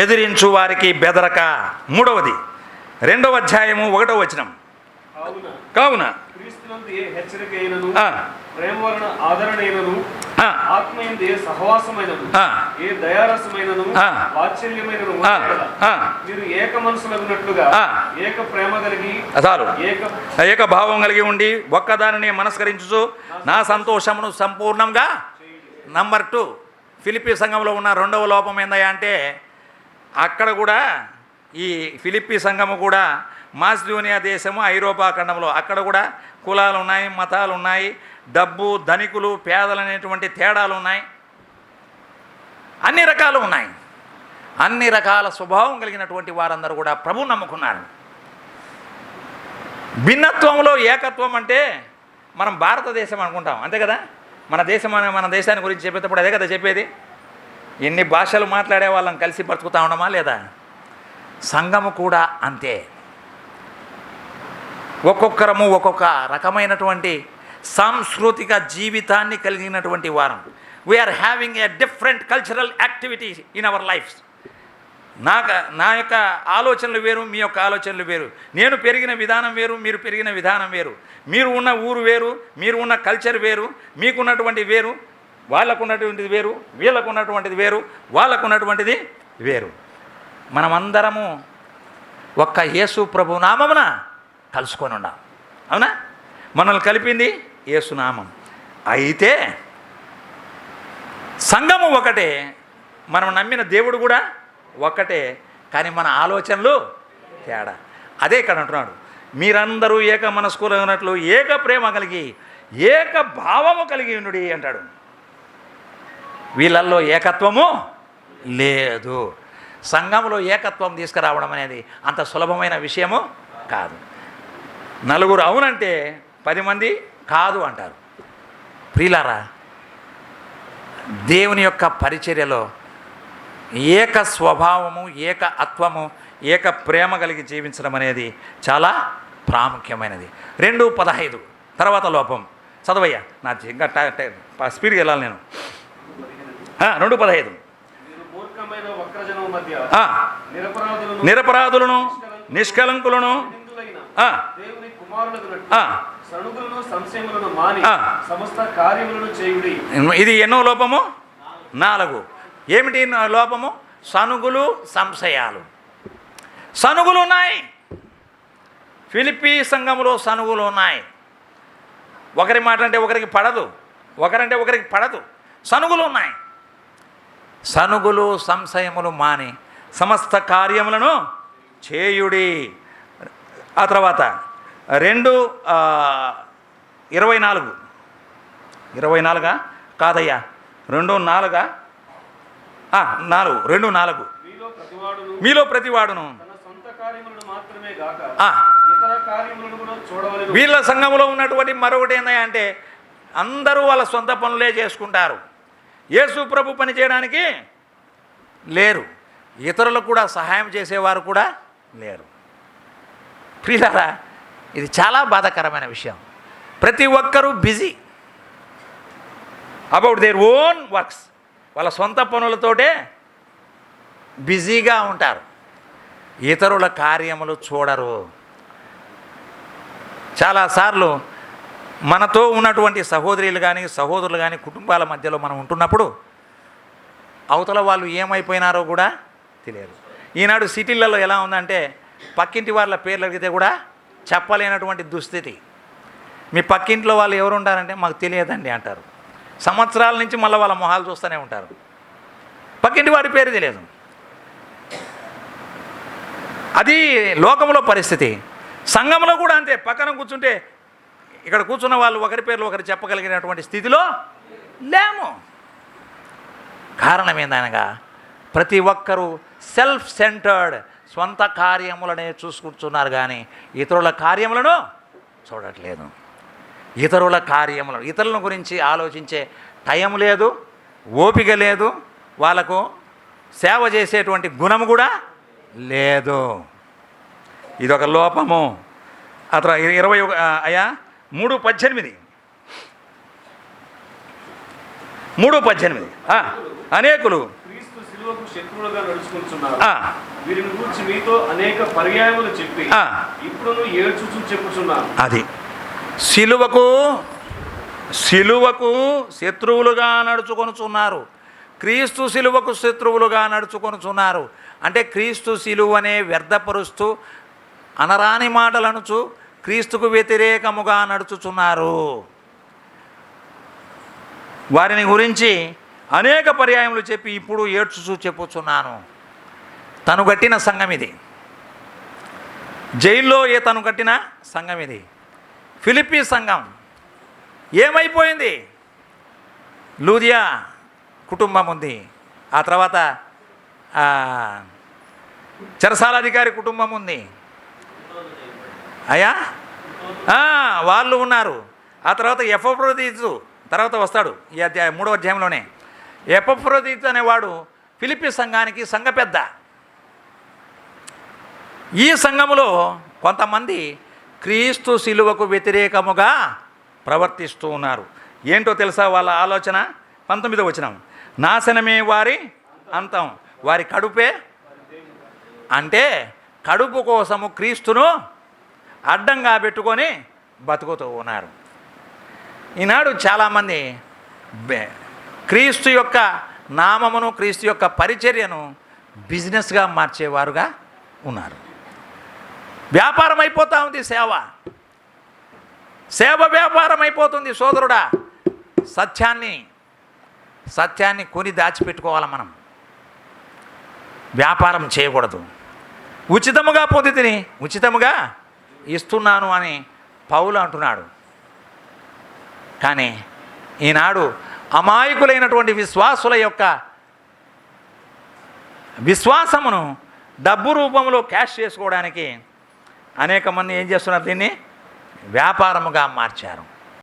ఎదిరించు వారికి బెదరక. మూడవది 2వ అధ్యాయము 1వ వచనం. కావున క్రీస్తునందు ఏ హెచ్చరిక అయినను, ప్రేమ వలన ఆదరణ అయినను, ఆత్మయందు ఏ సహవాసమైనను, ఏ దయారసమైనను, వాత్సల్యమైనను మీరు ఏక మనసులగునట్లుగా ఏక ప్రేమ కలిగి ఏక భావం కలిగి ఉండి ఒక్కదానిని మనస్కరించు నా సంతోషమును సంపూర్ణంగా. నంబర్ 2, ఫిలిప్పీ సంఘంలో ఉన్న 2వ లోపం ఏందయ్యా అంటే, అక్కడ కూడా ఈ ఫిలిప్పీ సంఘము కూడా మాసిడోనియా దేశము, ఐరోపా ఖండంలో అక్కడ కూడా కులాలు ఉన్నాయి, మతాలు ఉన్నాయి, డబ్బు, ధనికులు, పేదలు అనేటువంటి తేడాలు ఉన్నాయి, అన్ని రకాలు ఉన్నాయి. అన్ని రకాల స్వభావం కలిగినటువంటి వారందరూ కూడా ప్రభువు నమ్ముకున్నారు. భిన్నత్వంలో ఏకత్వం అంటే మనం భారతదేశం అనుకుంటాం, అంతే కదా. మన దేశాన్ని గురించి చెప్పేటప్పుడు అదే కదా చెప్పేది. ఎన్ని భాషలు మాట్లాడే వాళ్ళని కలిసి బ్రతుకుతా ఉండమా లేదా? సంఘము కూడా అంతే. ఒక్కొక్కరము ఒక్కొక్క రకమైనటువంటి సాంస్కృతిక జీవితాన్ని కలిగినటువంటి వారం. We're having a different cultural activities in our lives. నా యొక్క ఆలోచనలు వేరు, మీ యొక్క ఆలోచనలు వేరు. నేను పెరిగిన విధానం వేరు, మీరు పెరిగిన విధానం వేరు. మీరు ఉన్న ఊరు వేరు, మీరు ఉన్న కల్చర్ వేరు, మీకున్నటువంటి వేరు, వాళ్ళకున్నటువంటిది వేరు, వీళ్ళకున్నటువంటిది వేరు, వాళ్ళకున్నటువంటిది వేరు. మనమందరము ఒక్క యేసు ప్రభు నామమున కలుసుకొని ఉన్నాం, అవునా? మనల్ని కలిపింది యేసునామం. అయితే సంఘము ఒకటే, మనం నమ్మిన దేవుడు కూడా ఒక్కటే, కానీ మన ఆలోచనలు తేడా. అదే ఇక్కడ అంటున్నాడు, మీరందరూ ఏక మనస్కులు ఉన్నట్లు ఏక ప్రేమ కలిగి ఏక భావము కలిగి ఉండుడి అంటాడు. వీళ్ళల్లో ఏకత్వము లేదు. సంఘంలో ఏకత్వం తీసుకురావడం అనేది అంత సులభమైన విషయము కాదు. నలుగురు అవునంటే 10 మంది కాదు అంటారు. ప్రియులారా, దేవుని యొక్క పరిచర్యలో ఏక స్వభావము, ఏక అత్వము, ఏక ప్రేమ కలిగి జీవించడం అనేది చాలా ప్రాముఖ్యమైనది. 2:15 తర్వాత లోపం చదవయ్యా, నా ఇంకా స్పీడ్కి వెళ్ళాలి నేను. 2:15 నిరపరాధులను నిష్కలంకులను ఇది ఎన్నో లోపము? 4. ఏమిటి లోపము? సనుగులు, సంశయాలు. సనుగులు ఉన్నాయి. ఫిలిప్పీ సంఘములో సనుగులు ఉన్నాయి. ఒకరి మాట అంటే ఒకరికి పడదు, ఒకరంటే ఒకరికి పడదు. సనుగులు ఉన్నాయి. సనుగులు, సంశయములు మాని సమస్త కార్యములను చేయుడి. ఆ తర్వాత 2:24 కాదయ్యా, 2:4 2:4 మీలో ప్రతివాడును వీళ్ళ సంఘంలో ఉన్నటువంటి మరొకటి ఏందయ్యా అంటే, అందరూ వాళ్ళ సొంత పనులే చేసుకుంటారు. యేసు ప్రభు పని చేయడానికి లేరు. ఇతరులకు కూడా సహాయం చేసేవారు కూడా లేరు. ప్రియులారా, ఇది చాలా బాధాకరమైన విషయం. ప్రతి ఒక్కరూ busy about their own works. వాళ్ళ సొంత పనులతోటే బిజీగా ఉంటారు. ఇతరుల కార్యములు చూడరు. చాలాసార్లు మనతో ఉన్నటువంటి సహోదరులు కానీ సహోదరులు కానీ కుటుంబాల మధ్యలో మనం ఉంటున్నప్పుడు అవతల వాళ్ళు ఏమైపోయినారో కూడా తెలియదు. ఈనాడు సిటీలలో ఎలా ఉందంటే, పక్కింటి వాళ్ళ పేర్లు అడిగితే కూడా చెప్పలేనటువంటి దుస్థితి. మీ పక్కింట్లో వాళ్ళు ఎవరు ఉంటారంటే మాకు తెలియదండి అంటారు. సంవత్సరాల నుంచి మళ్ళీ వాళ్ళ మొహాలు చూస్తూనే ఉంటారు. పక్కింటి వాడి పేరు తెలియదు. అది లోకంలో పరిస్థితి. సంఘంలో కూడా అంతే. పక్కన కూర్చుంటే ఇక్కడ కూర్చున్న వాళ్ళు ఒకరి పేర్లు ఒకరు చెప్పగలిగినటువంటి స్థితిలో లేము. కారణం ఏందనగా, ప్రతి ఒక్కరూ సెల్ఫ్ సెంటర్డ్, స్వంత కార్యములనే చూసుకుంటున్నారు కానీ ఇతరుల కార్యములను చూడట్లేదు. ఇతరుల గురించి ఆలోచించే టైం లేదు, ఓపిక లేదు, వాళ్ళకు సేవ చేసేటువంటి గుణము కూడా లేదు. ఇదొక లోపము. అతను 3:18 అనేకులు సిలువకు శత్రువులుగా నడుచుకుంటున్నారు. ఆ, వీరిని గురించి మీతో అనేక పర్యాయములు చెప్పి ఆ. ఇప్పుడు ఏడ్చుచూ చెప్పుచున్నాను. అది సిలువకు శత్రువులుగా నడుచుకొనుచున్నారు. క్రీస్తు సిలువకు శత్రువులుగా నడుచుకొనుచున్నారు అంటే క్రీస్తు సిలువనే వ్యర్థపరుస్తూ అనరాని మాటలనుచు క్రీస్తుకు వ్యతిరేకముగా నడుచుచున్నారు. వారిని గురించి అనేక పర్యాయములు చెప్పి ఇప్పుడు ఏడ్చుచూ చెప్పుచున్నాను. తను కట్టిన సంఘం ఇది. జైల్లో తను కట్టిన సంఘం ఇది. ఫిలిప్పీ సంఘం ఏమైపోయింది? లూదియా కుటుంబం ఉంది. ఆ తర్వాత చెరసాలాధికారి కుటుంబం ఉంది. అయ్యా వాళ్ళు ఉన్నారు. ఆ తర్వాత ఎపఫ్రోదితు తర్వాత వస్తాడు ఈ అధ్యాయం 3వ అధ్యాయంలోనే. ఎపఫ్రోదితు అనేవాడు ఫిలిప్పీ సంఘానికి సంఘ పెద్ద. ఈ సంఘములో కొంతమంది క్రీస్తు శిలువకు వ్యతిరేకముగా ప్రవర్తిస్తూ ఉన్నారు. ఏంటో తెలుసా వాళ్ళ ఆలోచన? 19వ వచనం, నాశనమే వారి అంతం, వారి కడుపే. అంటే కడుపు కోసము క్రీస్తును అడ్డంగా పెట్టుకొని బతుకుతూ ఉన్నారు. ఈనాడు చాలామంది క్రీస్తు యొక్క నామమును క్రీస్తు యొక్క పరిచర్యను బిజినెస్గా మార్చేవారుగా ఉన్నారు. వ్యాపారం అయిపోతూ ఉంది. సేవ వ్యాపారం అయిపోతుంది. సోదరుడా, సత్యాన్ని కొని దాచిపెట్టుకోవాలి. మనం వ్యాపారం చేయకూడదు. ఉచితముగా పొందితిని ఉచితముగా ఇస్తున్నాను అని పౌలు అంటున్నాడు. కానీ ఈనాడు అమాయకులైనటువంటి విశ్వాసుల యొక్క విశ్వాసమును డబ్బు రూపంలో క్యాష్ చేసుకోవడానికి అనేక మంది ఏం చేస్తున్నారు? దీన్ని వ్యాపారముగా మార్చారు.